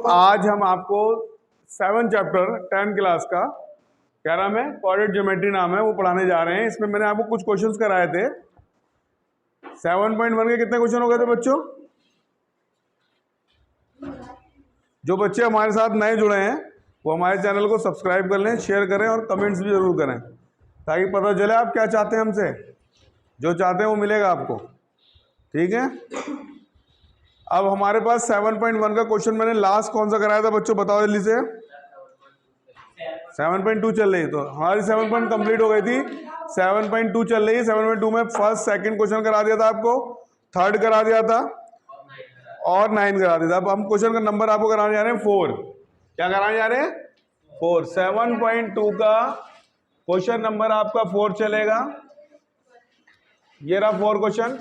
आज हम आपको 7 चैप्टर 10 क्लास का क्या नाम है, कोऑर्डिनेट ज्योमेट्री नाम है, वो पढ़ाने जा रहे हैं। इसमें मैंने आपको कुछ क्वेश्चंस कराए थे। 7.1 के कितने क्वेश्चन हो गए थे बच्चों? जो बच्चे हमारे साथ नए जुड़े हैं वो हमारे चैनल को सब्सक्राइब कर लें, शेयर करें और कमेंट्स भी जरूर करें ताकि पता चले आप क्या चाहते हैं हमसे। जो चाहते हैं वो मिलेगा आपको, ठीक है। अब हमारे पास 7.1 का क्वेश्चन मैंने लास्ट कौन सा कराया था बच्चों, बताओ जल्दी से। 7.2 चल रही, तो हमारी 7 कंप्लीट हो गई थी। 7.2 चल रही है। 7.2 में फर्स्ट सेकंड क्वेश्चन करा दिया था आपको, थर्ड करा दिया था और 9 करा दिया था। अब हम क्वेश्चन का नंबर आपको कराने जा रहे हैं 4। क्या कराने जा रहे हैं? 4। 7.2 का क्वेश्चन नंबर आपका 4 चलेगा। ये रहा 4 क्वेश्चन।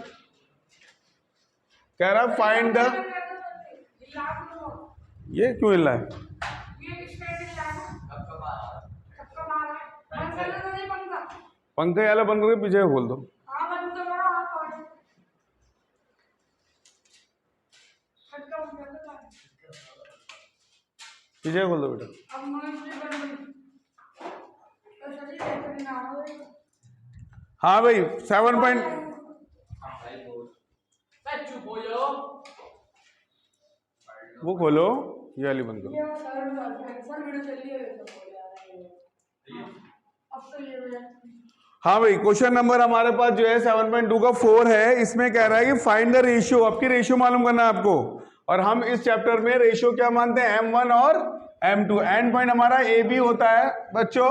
कह रहा फाइंड द, ये क्यों हिल रहा है? पंखे वाला बंद करके पीछे खोल दो। पीछे खोल दो बेटा। हाँ भाई 7. वो खोलो, ये वाली बंद करो। हाँ भाई क्वेश्चन नंबर हमारे पास जो है 7.2 का 4 है। इसमें कह रहा है कि फाइंड द रेशियो, आपकी रेशियो मालूम करना है आपको। और हम इस चैप्टर में रेशियो क्या मानते हैं? M1 और M2। एंड पॉइंट हमारा ए बी होता है बच्चों।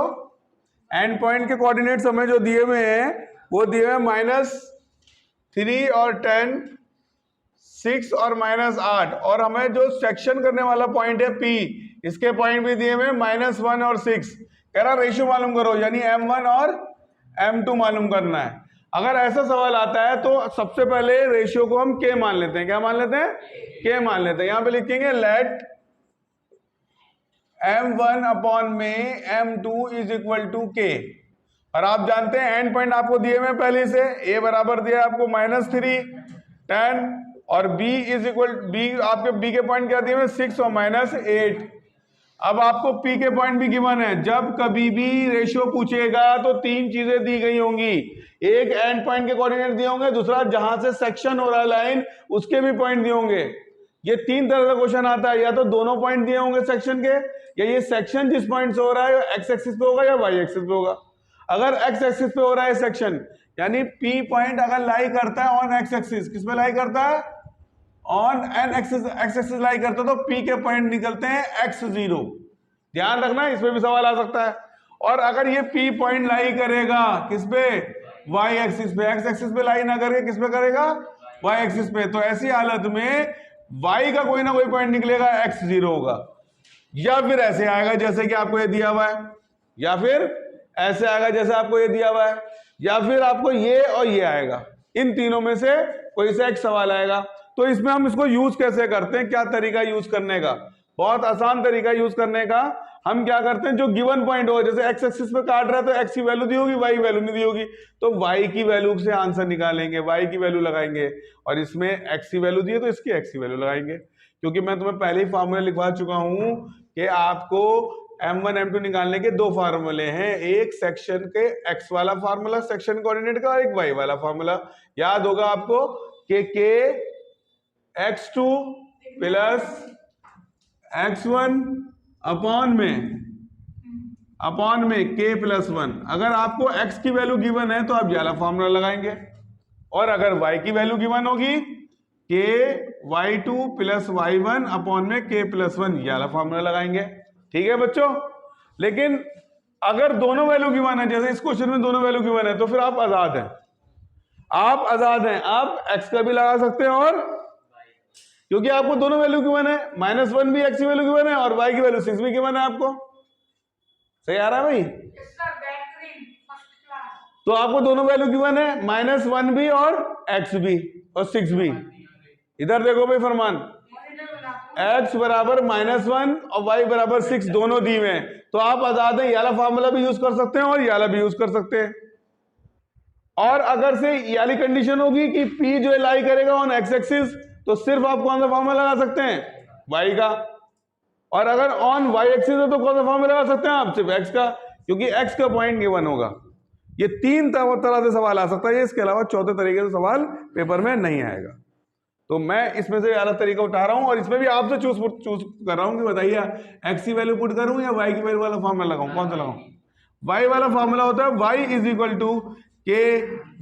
एंड पॉइंट के कोऑर्डिनेट्स हमें जो दिए हुए हैं वो दिए हुए -3 और 10, 6 और -8। और हमें जो सेक्शन करने वाला पॉइंट है P, इसके पॉइंट भी दिए हुए -1 और 6। कह रहा रेशियो मालूम करो, यानी M1 और M2 मालूम करना है। अगर ऐसा सवाल आता है तो सबसे पहले रेशियो को हम K मान लेते हैं। क्या मान लेते हैं? K मान लेते हैं। यहां पे लिखेंगे लेट M1 अपॉन में M2 is equal to K। और आप जानते हैं एंड पॉइंट आपको दिए हुए पहले से, A बराबर दिया आपको -3, 10 और B इज इक्वल, B आपके B के पॉइंट क्या दिए हुए? 6 और -8। अब आपको P के पॉइंट भी गिवन है। जब कभी भी रेशियो पूछेगा तो 3 चीजें दी गई होंगी। एक एंड पॉइंट के कोऑर्डिनेट दिए होंगे, दूसरा जहां से सेक्शन हो रहा है लाइन उसके भी पॉइंट दिए होंगे। ये 3 तरह का क्वेश्चन आता है, या तो दोनों पॉइंट दिए होंगे सेक्शन के, या ये सेक्शन जिस पॉइंट से हो रहा है एक्स एक्सिस पे होगा या वाई एक्सिस पे होगा। अगर एक्स एक्सिस पे हो रहा है सेक्शन, यानी P पॉइंट अगर लाई करता है ऑन एक्स एक्सिस, किस पे लाई करता है? On an axis, x axis लाई करता है, तो P के पॉइंट निकलते हैं x0। ध्यान रखना, इसमें भी सवाल आ सकता है। और अगर ये P पॉइंट लाई करेगा किस पे? y एक्सिस पे। x एक्सिस पे लाई ना करके किस पे करेगा? y एक्सिस पे। तो ऐसी हालत में y का कोई ना कोई पॉइंट निकलेगा, x0 होगा। या फिर ऐसे आएगा जैसे कि आपको ये दिया हुआ है, या फिर ऐसे आएगा जैसे आपको ये दिया हुआ है, या फिर आपको ये और ये आएगा। इन तीनों में से कोई सा एक सवाल आएगा। तो इसमें हम इसको यूज कैसे करते हैं, क्या तरीका यूज करने का? बहुत आसान तरीका यूज करने का। हम क्या करते हैं, जो गिवन पॉइंट हो, जैसे एक्स एक्सिस पे काट रहा है तो एक्स की वैल्यू दी होगी, वाई वैल्यू नहीं दी होगी, तो वाई की वैल्यू से आंसर निकालेंगे, वाई की वैल्यू लगाएंगे। और इसमें एक्स की वैल्यू दी है तो इसकी एक्स की वैल्यू लगाएंगे। क्योंकि मैं तुम्हें पहले ही फार्मूला लिखवा चुका हूं कि आपको M1 M2 निकालने के 2 फार्मूले हैं। एक सेक्शन के x वाला फार्मूला सेक्शन कोऑर्डिनेट का, और एक y वाला फार्मूला। याद होगा आपको कि k x2 plus x1 upon में k प्लस 1। अगर आपको x की वैल्यू गिवन है तो आप ये वाला फार्मूला लगाएंगे, और अगर y की वैल्यू गिवन होगी k y2 plus y1 upon में k प्लस 1, ये वाला फार्मूला लगाएंगे। ठीक है बच्चों। लेकिन अगर दोनों वैल्यू गिवन है, जैसे इस क्वेश्चन में दोनों वैल्यू गिवन है, तो फिर आप आजाद हैं। आप आजाद हैं, आप x का भी लगा सकते हैं, और क्योंकि आपको दोनों वैल्यू गिवन है, -1 भी x की वैल्यू गिवन है और y की वैल्यू 6 भी गिवन है आपको। सही आ रहा है भाई? तो आपको दोनों वैल्यू गिवन है, -1 भी और x भी और 6 भी। इधर देखो भाई फरमान, x बराबर -1 और y बराबर 6 दोनों दिए हुए हैं, तो आप आजाद हैं, ये वाला फार्मूला भी यूज कर सकते हैं और ये वाला भी यूज कर सकते हैं। और अगर से ये वाली कंडीशन होगी कि P जो लाई करेगा ऑन एक्स एक्सिस, तो सिर्फ आप कौन सा फार्मूला लगा सकते हैं? y का। और अगर ऑन वाई एक्सिस है तो कौन सा फॉर्मूला लगा सकते हैं आप? सिर्फ एक्स का, क्योंकि एक्स का पॉइंट गिवन होगा। ये 3 तरह से सवाल आ सकता है, इसके अलावा चौथे तरीके से सवाल पेपर में नहीं आएगा। तो मैं इसमें से अलग तरीका उठा रहा हूं और इसमें भी आपसे चूज कर रहा हूं कि बताइए एक्स की वैल्यू पुट करूं या वाई की वैल्यू वाला फॉर्मूला लगाऊं, कौन सा लगाऊं? वाई वाला फॉर्मूला होता है वाई इज इक्वल टू के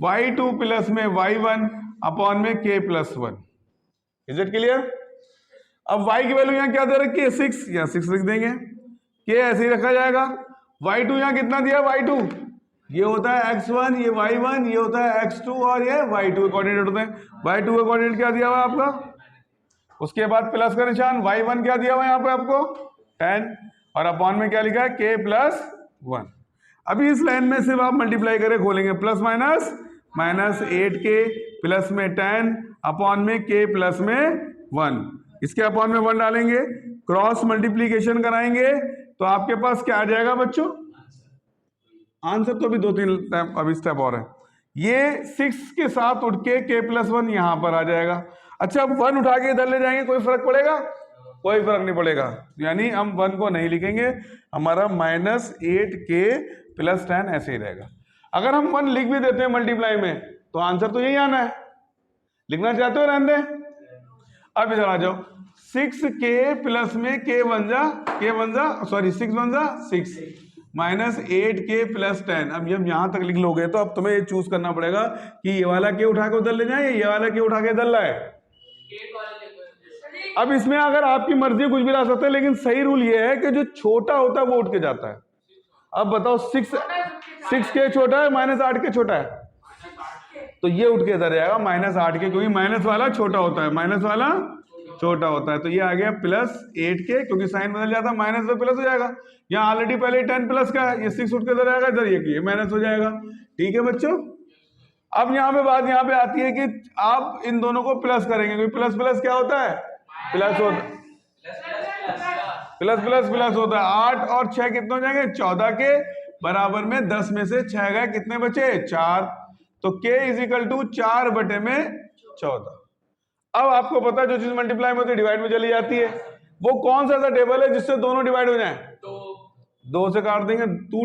वाई टू प्लस में वाई वन अपॉन में के plus one. Is it clear? अब y की वैल्यू यहाँ क्या दे रखी है? 6, यहाँ 6 लिख देंगे, k ऐसे ही रखा जाएगा। y2 यहाँ कितना दिया? y2 ये होता है x1, ये y1, ये होता है x2 और ये y2 के कोऑर्डिनेट होते हैं। y2 का कोऑर्डिनेट क्या दिया हुआ है आपका? उसके बाद प्लस का निशान। y1 क्या दिया हुआ है यहाँ पे आपको? 10 और अपॉन में क्या लिखा है? k plus 1। अभी इस लाइन में सिर्फ आप मल्टीप्लाई करके खोलेंगे, plus minus minus 8k plus में 10 अपॉन में k प्लस में 1, इसके अपॉन में 1 डालेंगे, क्रॉस मल्टीप्लीकेशन कराएंगे तो आपके पास क्या आ जाएगा बच्चों? आंसर तो अभी 2-3 अभी स्टेप और है। ये 6 के साथ उठ के k प्लस 1 यहां पर आ जाएगा। अच्छा, अब 1 उठा के इधर ले जाएंगे, कोई फर्क पड़ेगा? कोई फर्क नहीं पड़ेगा, यानी हम 1 को नहीं लिखेंगे, हमारा -8k प्लस 10 ऐसे ही रहेगा। अगर हम 1 लिख भी देते हैं मल्टीप्लाई में तो आंसर तो यही आना है। लिखना चाहते हो? रहने दें। अब इधर आ जाओ, 6k प्लस में k बन जा सॉरी 6 बन जा 6 माइनस 8k प्लस 10। अब जब यहां तक लिख लोगे तो अब तुम्हें ये चूज करना पड़ेगा कि ये वाला k उठा के उधर ले जाए या ये वाला k उठा के इधर लाए। अब इसमें अगर आपकी मर्जी कुछ भी ला सकते हैं, लेकिन सही रूल ये है कि जो छोटा होता है वो उठ के जाता है। अब बताओ 6k छोटा है -8k छोटा है, तो ये उठ के इधर जाएगा -8k, क्योंकि माइनस वाला छोटा होता है, माइनस वाला छोटा होता है। तो ये आ गया +8k, क्योंकि साइन बदल जाता है, माइनस में प्लस हो जाएगा। यहाँ ऑलरेडी पहले 10 प्लस का है, ये 6 उठ के इधर आएगा, इधर ये माइनस हो जाएगा। ठीक है बच्चों, अब यहाँ पे बात यहाँ पे आती है कि आप इन दोनों को प्लस करेंगे, क्योंकि प्लस प्लस क्या होता है? प्लस होता है, प्लस प्लस प्लस होता है। 8 और 6 कितने हो जाएंगे? 14 के बराबर में 10 में से 6 गए, कितने बचे? 4। तो k इज इक्वल टू 4 बटे में 14। अब आपको पता है जो चीज मल्टीप्लाई में होती है डिवाइड में चली जाती है, वो कौन सा ऐसा टेबल है जिससे दोनों डिवाइड हो जाए? 2 से काट देंगे, 2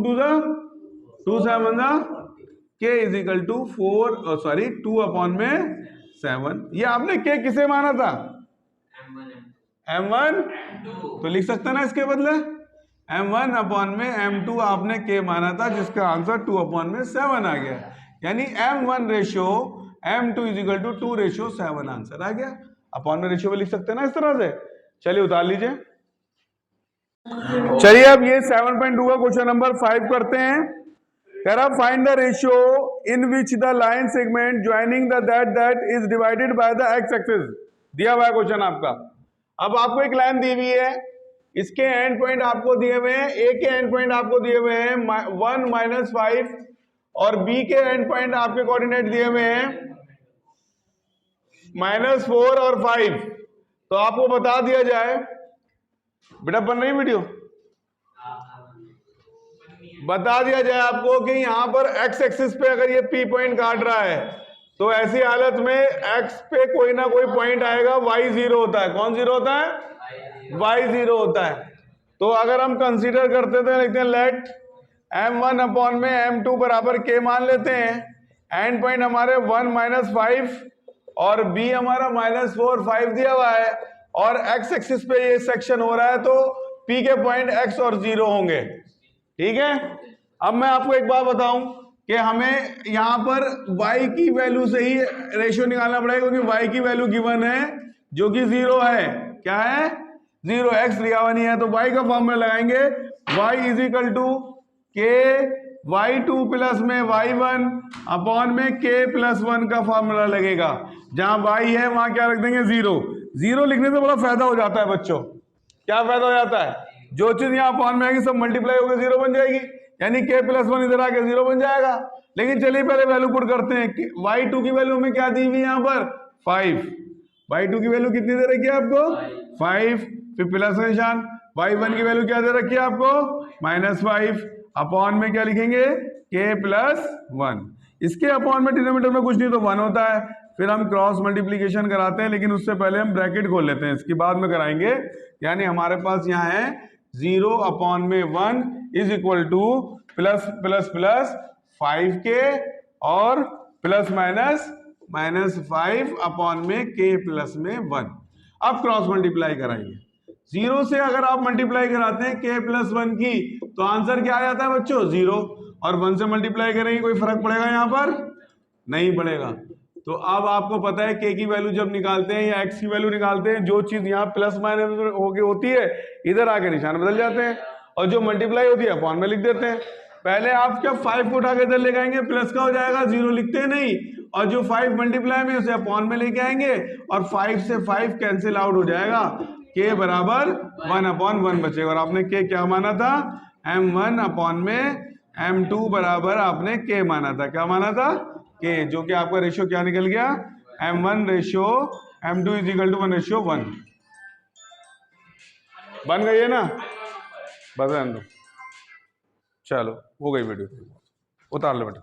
2 7 k is equal to 2 upon में 7। ये आपने k किसे माना था? m1 तो लिख सकते ना इसके बदले m1 अपॉन में m2 आपने k माना था, जिसका आंसर 2 अपॉन में 7 आ गया। यानी m1 ratio m2 is equal to 2 ratio 7 answer आ गया। अपॉन में रेशियो में लिख सकते हैं ना इस तरह से। चलिए उतार लीजिए। चलिए अब ये 7.2 का क्वेश्चन नंबर 5 करते हैं। कह रहा find the ratio in which the line segment joining the that is divided by the x axis. दिया हुआ है क्वेश्चन आपका। अब आपको एक लाइन दी हुई है, इसके एंड पॉइंट आपको दिए हुए हैं, ए के एंड पॉइंट आपको दिए हुए हैं 1 -5 और बी के एंड पॉइंट आपके कोऑर्डिनेट दिए हुए हैं -4 और 5। तो आपको बता दिया जाए, बेटा बन रही वीडियो, बता दिया जाए आपको कि यहां पर एक्स एक्सिस पे अगर ये पी पॉइंट काट रहा है तो ऐसी हालत में एक्स पे कोई ना कोई पॉइंट आएगा, वाई 0 होता है। कौन 0 होता है? वाई 0 होता है। तो अगर हम कंसीडर करते थे, लिखते हैं लेट m1 अपॉन में m2 बराबर k मान लेते हैं। एंड पॉइंट हमारे 1 -5 और b हमारा -4 5 दिया हुआ है, और x एक्सिस पे ये सेक्शन हो रहा है, तो p के पॉइंट x और 0 होंगे। ठीक है, अब मैं आपको एक बात बताऊं कि हमें यहां पर y की वैल्यू से ही रेशियो निकालना पड़ेगा, क्योंकि y की वैल्यू गिवन है जो कि 0 है। क्या है? 0। x दिया हुआ नहीं है, तो y का फॉर्मूला लगाएंगे, y is equal to k y2 plus में y1 अपॉन में k प्लस 1 का फॉर्मूला लगेगा। जहां y है वहां क्या रख देंगे? 0। 0 लिखने से बड़ा फायदा हो जाता है बच्चों। क्या फायदा हो जाता है? जो चीज यहाँ अपॉन में आएगी सब मल्टीप्लाई होकर 0 बन जाएगी, यानी k प्लस 1 इधर आके 0 बन जाएगा। लेकिन चलिए पहले वैल्यू पुट करते हैं। y2 की वैल्यू हमें क्या दी हुई यहाँ पर? 5। y2 की वैल्यू कितनी दे रखी है आपको? 5। फिर प्लस का निशान। y1 की वैल्यू क्या दे रखी है आपको? -5। अपॉन में क्या लिखेंगे? k plus 1। इसके अपॉन में डिनोमिनेटर में कुछ नहीं तो 1 होता है। फिर हम क्रॉस मल्टीप्लीकेशन कराते हैं, लेकिन उससे पहले हम ब्रैकेट खोल लेते हैं, इसकी बाद में कराएंगे। यानी हमारे पास यहाँ है 0/1 is equal two plus plus plus 5k और plus minus minus 5/k plus में 1। अब क्रॉस मल्टीप्लाई कराएंगे। 0 से अगर आप मल्टीप्लाई कराते हैं k प्लस 1 की, तो आंसर क्या आ जाता है बच्चों? 0। और 1 से मल्टीप्लाई करेंगे, कोई फर्क पड़ेगा यहाँ पर? नहीं पड़ेगा। तो अब आपको पता है k की वैल्यू जब निकालते हैं या x की वैल्यू निकालते हैं, जो चीज यहाँ प्लस माइनस होके होती है, इधर आके निशान बदल जाते हैं, और जो मल्टीप्लाई होती है अपॉन में लिख देते हैं। पहले आप क्या 5 को उठा के इधर लेके आएंगे, प्लस का हो जाएगा, 0 लिखते हैं नहीं, और जो 5 मल्टीप्लाई में उसे अपॉन में लेके आएंगे, और 5 से 5 कैंसिल आउट हो जाएगा, k बराबर 1/1 बचेगा। और आपने k क्या माना था? m1 अपॉन में m2 बराबर आपने k माना था। क्या माना था? k, जो कि आपका रेशियो क्या निकल गया? m1 ratio m2 is equal to 1/1 बन गई है ना? बस रहने दो, चलो हो गई वीडियो, उतार लो बेटा।